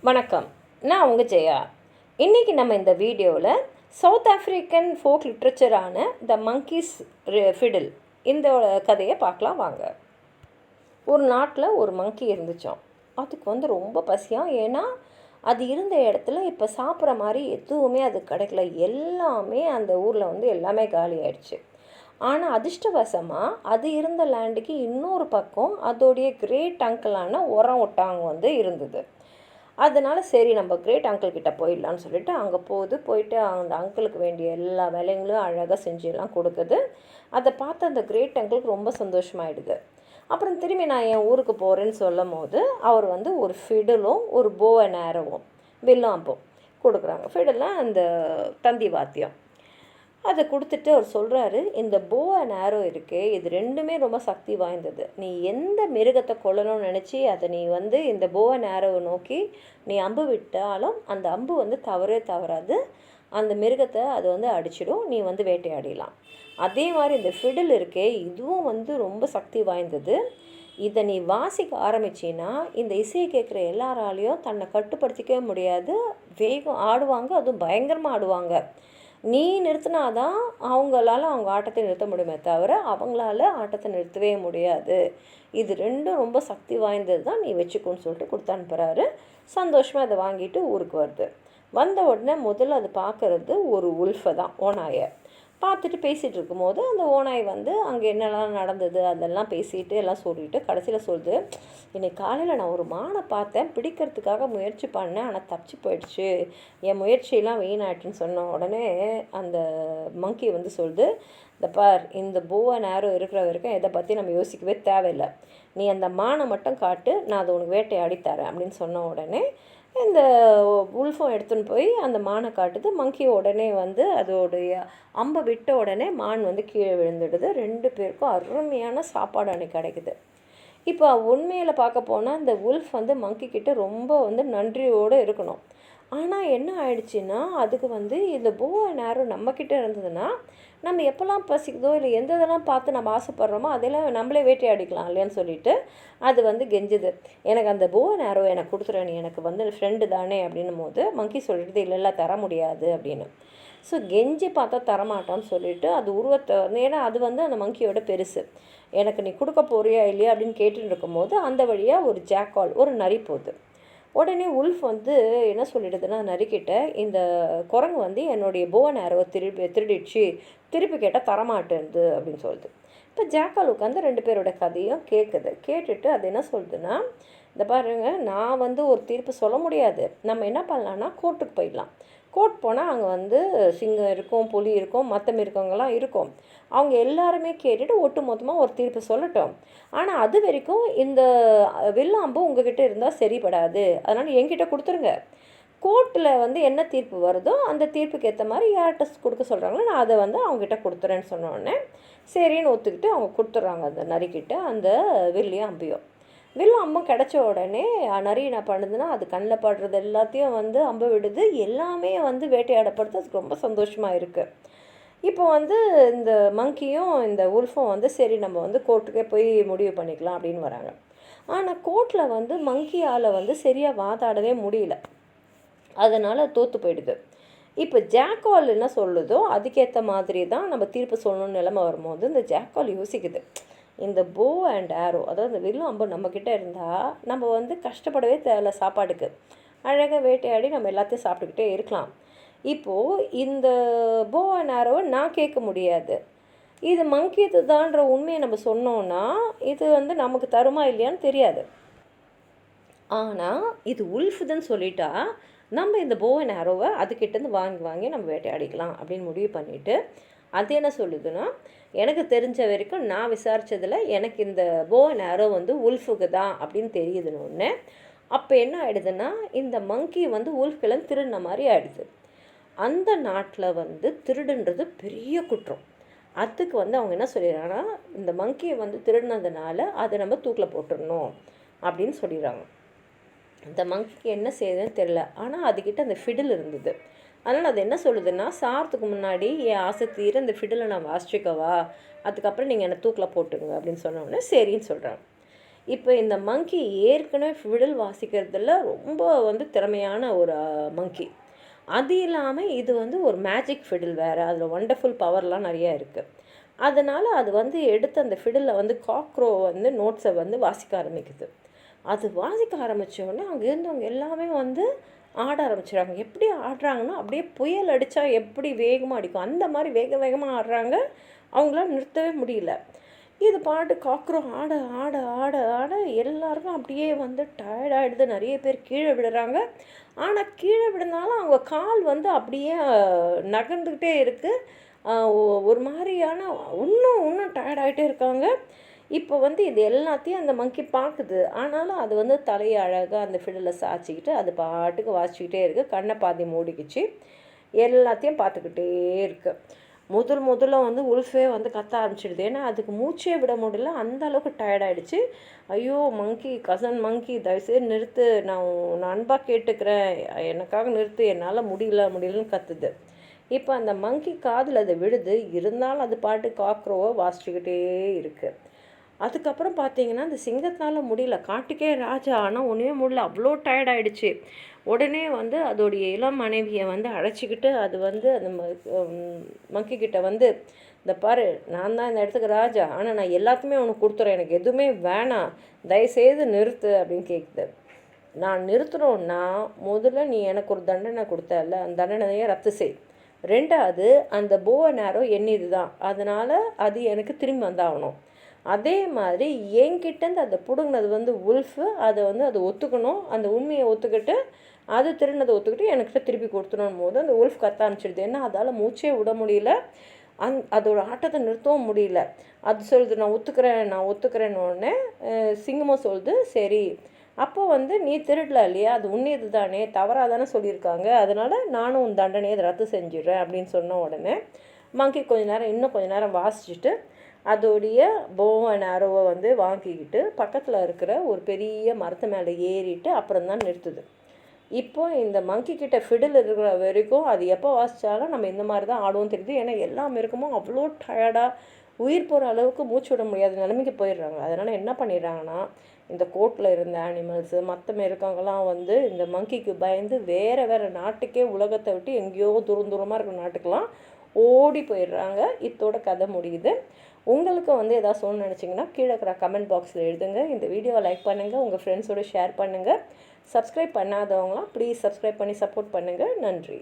வணக்கம், நான் உங்கள் ஜெயா. இன்றைக்கி நம்ம இந்த வீடியோவில் சவுத் ஆஃப்ரிக்கன் ஃபோக் லிட்ரேச்சரான த மங்கீஸ் ஃபிடில் இந்த கதையை பார்க்கலாம் வாங்க. ஒரு நாட்டில் ஒரு மங்கி இருந்துச்சோம். அதுக்கு ரொம்ப பசியாக, ஏன்னா அது இருந்த இடத்துல இப்போ சாப்பிட்ற மாதிரி எதுவுமே அது கிடைக்கல. எல்லாமே அந்த ஊரில் எல்லாமே காலி ஆயிடுச்சு. ஆனால் அதிர்ஷ்டவசமாக அது இருந்த லேண்டுக்கு இன்னொரு பக்கம் அதோடைய கிரேட் அங்கிளான ஒரம் ஒட்டாங்க இருந்தது. அதனால் சரி, நம்ம கிரேட் அங்கிள் கிட்டே போயிடலான்னு சொல்லிட்டு அங்கே போயிட்டு அந்த அங்கிளுக்கு வேண்டிய எல்லா வேலைங்களும் அழகாக செஞ்சு எல்லாம் கொடுக்குது. அதை பார்த்து அந்த கிரேட் அங்கிளுக்கு ரொம்ப சந்தோஷமாயிடுது. அப்புறம் திரும்பி நான் என் ஊருக்கு போகிறேன்னு சொல்லும் போது அவர் ஒரு ஃபிடிலும் ஒரு போ அண்ட் ஆரோவும் வில்லாம்பும் கொடுக்குறாங்க. ஃபிடிலாம் அந்த தந்தி வாத்தியம் அதை கொடுத்துட்டு அவர் சொல்கிறாரு, இந்த போ அண்ட் ஆரோ இருக்கே, இது ரெண்டுமே ரொம்ப சக்தி வாய்ந்தது. நீ எந்த மிருகத்தை கொல்லணும்னு நினச்சி அதை நீ இந்த போ அண்ட் ஆரோவை நோக்கி நீ அம்பு விட்டாலும் அந்த அம்பு தவறே தவறாது. அந்த மிருகத்தை அது அடிச்சிடும், நீ வேட்டையாடிடலாம். அதே மாதிரி இந்த ஃபிடில் இருக்கே, இதுவும் ரொம்ப சக்தி வாய்ந்தது. இதை நீ வாசிக்க ஆரம்பிச்சின்னா இந்த இசையை கேட்குற எல்லாராலையும் தன்னை கட்டுப்படுத்திக்கவே முடியாது. வேகம் ஆடுவாங்க, அதுவும் பயங்கரமாக ஆடுவாங்க. நீ நிறுத்தினாதான் அவங்களால அவங்க ஆட்டத்தை நிறுத்த முடியுமே தவிர அவங்களால ஆட்டத்தை நிறுத்தவே முடியாது. இது ரெண்டும் ரொம்ப சக்தி வாய்ந்தது தான், நீ வச்சுக்கோன்னு சொல்லிட்டு கொடுத்து அனுப்புகிறாரு. சந்தோஷமாக அதை வாங்கிட்டு ஊருக்கு வருது. வந்த உடனே முதல்ல அது பார்க்குறது ஒரு உல்ஃபை தான், ஓநாயை பார்த்துட்டு பேசிகிட்டு இருக்கும்போது அந்த ஓநாய் அங்கே என்னெல்லாம் நடந்தது அதெல்லாம் பேசிட்டு எல்லாம் சொல்லிட்டு கடைசியில் சொல்லுது, இன்னைக்கு காலையில் நான் ஒரு மானை பார்த்தேன், பிடிக்கிறதுக்காக முயற்சி பண்ணேன், ஆனால் தப்பிச்சு போயிடுச்சு, என் முயற்சியெல்லாம் வீணாயிட்டுன்னு சொன்ன உடனே அந்த மங்கி சொல்லுது, இந்த பார், இந்த போ அண்ட் ஆரோ இருக்கிற வரைக்கும் இதை பற்றி நம்ம யோசிக்கவே தேவையில்லை, நீ அந்த மானை மட்டும் காட்டு, நான் அதை உனக்கு வேட்டையாடி தரேன் அப்படின்னு சொன்ன உடனே இந்த உல்ஃபும் எடுத்துன்னு போய் அந்த மானை காட்டுது. மங்கி உடனே அதோடைய அம்பை விட்ட உடனே மான் கீழே விழுந்துடுது. ரெண்டு பேருக்கும் அருமையான சாப்பாடு அன்னைக்கு கிடைக்குது. இப்போ உண்மையில் பார்க்க போனால் இந்த உல்ஃப் மங்கி கிட்ட ரொம்ப நன்றியோடு இருக்கணும். ஆனால் என்ன ஆயிடுச்சுன்னா அதுக்கு இந்த போ அண்ட் ஆரோ நம்மக்கிட்ட இருந்ததுன்னா நம்ம எப்போல்லாம் பசிக்குதோ இல்லை எந்த இதெல்லாம் பார்த்து நம்ம ஆசைப்படுறோமோ அதெல்லாம் நம்மளே வேட்டையாடிக்கலாம் இல்லையான்னு சொல்லிட்டு அது கெஞ்சுது, எனக்கு அந்த போ அண்ட் ஆரோ எனக்கு கொடுத்துறேன், நீ எனக்கு ஃப்ரெண்டு தானே அப்படின்னும் போது மங்கி சொல்லிடுது, இல்லை தர முடியாது அப்படின்னு. ஸோ கெஞ்சி பார்த்தா தரமாட்டோன்னு சொல்லிட்டு அது உருவத்தை ஏன்னா அது அந்த மங்கியோட பெருசு, எனக்கு நீ கொடுக்க போறியா இல்லையா அப்படின்னு கேட்டுட்டு இருக்கும்போது அந்த வழியாக ஒரு ஜாக்கால் ஒரு நரி போகுது. உடனே உல்ஃப் என்ன சொல்லிடுதுன்னா நரிக்கிட்ட, இந்த குரங்கு என்னுடைய போ அண்ட் ஆரோவை திருடிடுச்சு, திருப்பி கேட்டால் தரமாட்டேன்து அப்படின்னு சொல்லுது. இப்போ ஜாக்கால் உட்காந்து ரெண்டு பேரோட கதையும் கேட்குது. கேட்டுட்டு அது என்ன சொல்லுதுன்னா, இந்த பாருங்க, நான் ஒரு தீர்ப்பு சொல்ல முடியாது, நம்ம என்ன பண்ணலான்னா கோர்ட்டுக்கு போயிடலாம். கோர்ட் போனால் அங்கே சிங்கம் இருக்கும், புலி இருக்கும், மற்ற மிருகங்கள்லாம் இருக்கும். அவங்க எல்லாருமே கேட்டுட்டு ஒட்டு மொத்தமாக ஒரு தீர்ப்பு சொல்லட்டும். ஆனால் அது வரைக்கும் இந்த வில்லாம்பு உங்ககிட்ட இருந்தால் சரிப்படாது, அதனால் என்கிட்ட கொடுத்துருங்க. கோர்ட்டில் என்ன தீர்ப்பு வருதோ அந்த தீர்ப்புக்கு ஏற்ற மாதிரி யார்கிட்ட கொடுக்க சொல்கிறாங்களோ நான் அதை அவங்ககிட்ட கொடுத்துறேன்னு சொன்னோடனே சரின்னு ஒத்துக்கிட்டு அவங்க கொடுத்துட்றாங்க அந்த நரிக்கிட்ட அந்த வில்லையும் அம்பையும். அம்பும் கிடச்ச உடனே நரி என்ன பண்ணுதுன்னா அது கண்ணில் படுறது எல்லாத்தையும் அம்பு விடுது. எல்லாமே வேட்டையாடப்படுது. அதுக்கு ரொம்ப சந்தோஷமாக இருக்குது. இப்போ இந்த மங்கியும் இந்த உல்ஃபும் சரி நம்ம கோர்ட்டுக்கே போய் முடிவு பண்ணிக்கலாம் அப்படின்னு வராங்க. ஆனால் கோர்ட்டில் மங்கியால் சரியாக வாதாடவே முடியல, அதனால் தோற்று போயிடுது. இப்போ ஜாக்கால் என்ன சொல்லுதோ அதுக்கேற்ற மாதிரி தான் நம்ம தீர்ப்பு சொல்லணும்னு நிலைமை வரும்போது இந்த ஜாக்கால் யோசிக்குது, இந்த போ அண்ட் ஆரோ அதாவது இந்த வில்லு அம்பு நம்மக்கிட்ட இருந்தால் நம்ம கஷ்டப்படவே தேவையில்ல, சாப்பாடுக்கு அழகாக வேட்டையாடி நம்ம எல்லாத்தையும் சாப்பிட்டுக்கிட்டே இருக்கலாம். இப்போது இந்த போ அண்ட் ஆரோவை நான் கேட்க முடியாது, இது மங்கியது தான்ற உண்மையை நம்ம சொன்னோன்னா இது நமக்கு தருமா இல்லையான்னு தெரியாது. ஆனால் இது உல்ஃபுதுன்னு சொல்லிட்டா நம்ம இந்த போ அண்ட் ஆரோவை அதுக்கிட்டேருந்து வாங்கி நம்ம வேட்டையாடிக்கலாம் அப்படின்னு முடிவு பண்ணிவிட்டு அது என்ன சொல்லுதுன்னா, எனக்கு தெரிஞ்ச வரைக்கும் நான் விசாரித்ததில் எனக்கு இந்த போ அண்ட் ஆரோ உல்ஃபுக்கு தான் அப்படின்னு தெரியுதுன்னு ஒன்று. அப்போ என்ன ஆகிடுதுன்னா இந்த மங்கி உல்ஃப்கிழந்து திருடின மாதிரி ஆகிடுது. அந்த நாட்டில் திருடுன்றது பெரிய குற்றம். அதுக்கு அவங்க என்ன சொல்லிடுறாங்கன்னா, இந்த மங்கியை திருடினதுனால அதை நம்ம தூக்கில் போட்டுடணும் அப்படின்னு சொல்லிடுறாங்க. இந்த மங்கிக்கு என்ன செய்யுதுன்னு தெரில, ஆனால் அதுக்கிட்ட அந்த ஃபிடில் இருந்தது. அதனால் அது என்ன சொல்லுதுன்னா, சாகிறதுக்கு முன்னாடி என் ஆசை தீர இந்த ஃபிடிலை நான் வாசிச்சுக்கவா, அதுக்கப்புறம் நீங்கள் என்னை தூக்கில் போட்டுங்க அப்படின்னு சொன்னோடனே சரின்னு சொல்கிறாங்க. இப்போ இந்த மங்கி ஏற்கனவே ஃபிடில் வாசிக்கிறதுல ரொம்ப வந்து திறமையான ஒரு மங்கி. அது இல்லாமல் இது வந்து ஒரு மேஜிக் ஃபிடில் வேறு, அதில் ஒண்டர்ஃபுல் பவர்லாம் நிறையா இருக்குது. அதனால் அது வந்து எடுத்து அந்த ஃபிடிலில் வந்து காக்ரோ வந்து நோட்ஸை வந்து வாசிக்க ஆரம்பிக்குது. அது வாசிக்க ஆரம்பித்தோடனே அங்கே இருந்தவங்க எல்லாமே வந்து ஆட ஆரம்பிச்சிடுறாங்க. எப்படி ஆடுறாங்கன்னா, அப்படியே புயல் அடித்தா எப்படி வேகமாக அடிக்கும் அந்த மாதிரி வேக வேகமாக ஆடுறாங்க. அவங்களால நிறுத்தவே முடியல. இது பாட்டு காக்ரோ ஆட ஆட ஆட ஆட எல்லாருக்கும் அப்படியே வந்து டயர்டாகிடுது. நிறைய பேர் கீழே விடுறாங்க. ஆனால் கீழே விடுனாலும் அவங்க கால் வந்து அப்படியே நகர்ந்துக்கிட்டே இருக்குது. ஒரு மாதிரியான இன்னும் டயர்டாகிட்டே இருக்காங்க. இப்போ வந்து இது எல்லாத்தையும் அந்த மங்கி பார்க்குது. ஆனாலும் அது வந்து தலையை அழகாக அந்த ஃபிடில் சாய்ச்சிக்கிட்டு அது பாட்டுக்கு வாசிச்சுக்கிட்டே இருக்குது. கண்ணை பாதி மூடிக்கிச்சு, எல்லாத்தையும் பார்த்துக்கிட்டே இருக்குது. முதல்ல வந்து உல்ஃபே வந்து கத்த ஆரம்பிச்சிடுது. ஏன்னா அதுக்கு மூச்சே விட முடியல, அந்த அளவுக்கு டயர்டாயிடுச்சு. ஐயோ மங்கி, கசன் மங்கி, தயவுசெய்து நிறுத்து, நான் அன்பாக கேட்டுக்கிறேன், எனக்காக நிறுத்து, என்னால் முடியலன்னு கத்துது. இப்போ அந்த மங்கி காதில் அது விடுது. இருந்தாலும் அது பாட்டு காக்ரோவை வாசிச்சுக்கிட்டே இருக்குது. அதுக்கப்புறம் பார்த்தீங்கன்னா அந்த சிங்கத்தால் முடியல, காட்டுக்கே ராஜா, ஆனால் ஒன்றுமே முடியல, அவ்வளோ டயர்டாயிடுச்சு. உடனே வந்து அதோடைய இளம் மனைவியை வந்து அழைச்சிக்கிட்டு அது வந்து அந்த மங்கிக்கிட்ட வந்து, இந்த பாரு, நான் தான் இந்த இடத்துக்கு ராஜா, ஆனால் நான் எல்லாத்தையுமே உனக்கு கொடுத்துறேன், எனக்கு எதுவுமே வேணாம், தயவுசெய்து நிறுத்து அப்படின்னு கேட்குது. நான் நிறுத்துகிறோன்னா முதல்ல நீ எனக்கு ஒரு தண்டனை கொடுத்தல, அந்த தண்டனையை ரத்து செய். ரெண்டாவது, அந்த போவ நேரம் என்னது தான், அதனால் அது எனக்கு திரும்பி வந்தாகணும். அதே மாதிரி என்கிட்டேருந்து அதை பிடுங்கினது வந்து உல்ஃபு, அதை வந்து அது ஒத்துக்கணும். அந்த உண்மையை ஒத்துக்கிட்டு அது திருடினதை ஒத்துக்கிட்டு என்கிட்ட திருப்பி கொடுத்துணும் போது அந்த உல்ஃப் கத்த ஆரம்பிச்சிடுது. ஏன்னா அதால் மூச்சே விட முடியல, அதோட ஆட்டத்தை நிறுத்தவும் முடியல. அது சொல்லுது நான் ஒத்துக்கிறேன்னு உடனே சிங்கமும் சொல்லுது சரி, அப்போ வந்து நீ திருடல இல்லையா, அது உண்மையது தானே, தவறாக தானே சொல்லியிருக்காங்க, அதனால் நானும் உன் தண்டனையை ரத்து செஞ்சிடுறேன் அப்படின்னு சொன்ன உடனே மங்கி இன்னும் கொஞ்ச நேரம் வாசிச்சுட்டு அதோடைய போவன் ஆரோவை வந்து வாங்கிக்கிட்டு பக்கத்தில் இருக்கிற ஒரு பெரிய மரத்து மேலே ஏறிட்டு அப்புறம் தான் நிறுத்துது. இப்போ இந்த மங்கி கிட்ட ஃபிடில் இருக்கிற வரைக்கும் அது எப்போ வாசித்தாலும் நம்ம இந்த மாதிரி தான் ஆடுவோம் தெரியுது. ஏன்னா எல்லா மிருகமும் அவ்வளோ டயர்டாக உயிர் போகிற அளவுக்கு மூச்சு விட முடியாத நிலைமைக்கு போயிடுறாங்க. அதனால் என்ன பண்ணிடுறாங்கன்னா, இந்த கோட்டில் இருந்த அனிமல்ஸு மற்ற மிருகங்கள்லாம் வந்து இந்த மங்கிக்கு பயந்து வேறு நாட்டுக்கே, உலகத்தை விட்டு எங்கேயோ தூரமாக இருக்கிற நாட்டுக்கெல்லாம் ஓடி போயிடுறாங்க. இதோட கதை முடியுது. உங்களுக்கு வந்து எதாவது சொல்லணும்னு நினச்சிங்கன்னா கீழே இருக்கிற கமெண்ட் பாக்ஸில் எழுதுங்க. இந்த வீடியோவை லைக் பண்ணுங்கள், உங்கள் ஃப்ரெண்ட்ஸோடு ஷேர் பண்ணுங்கள். சப்ஸ்கிரைப் பண்ணாதவங்களாம் ப்ளீஸ் சப்ஸ்கிரைப் பண்ணி சப்போர்ட் பண்ணுங்கள். நன்றி.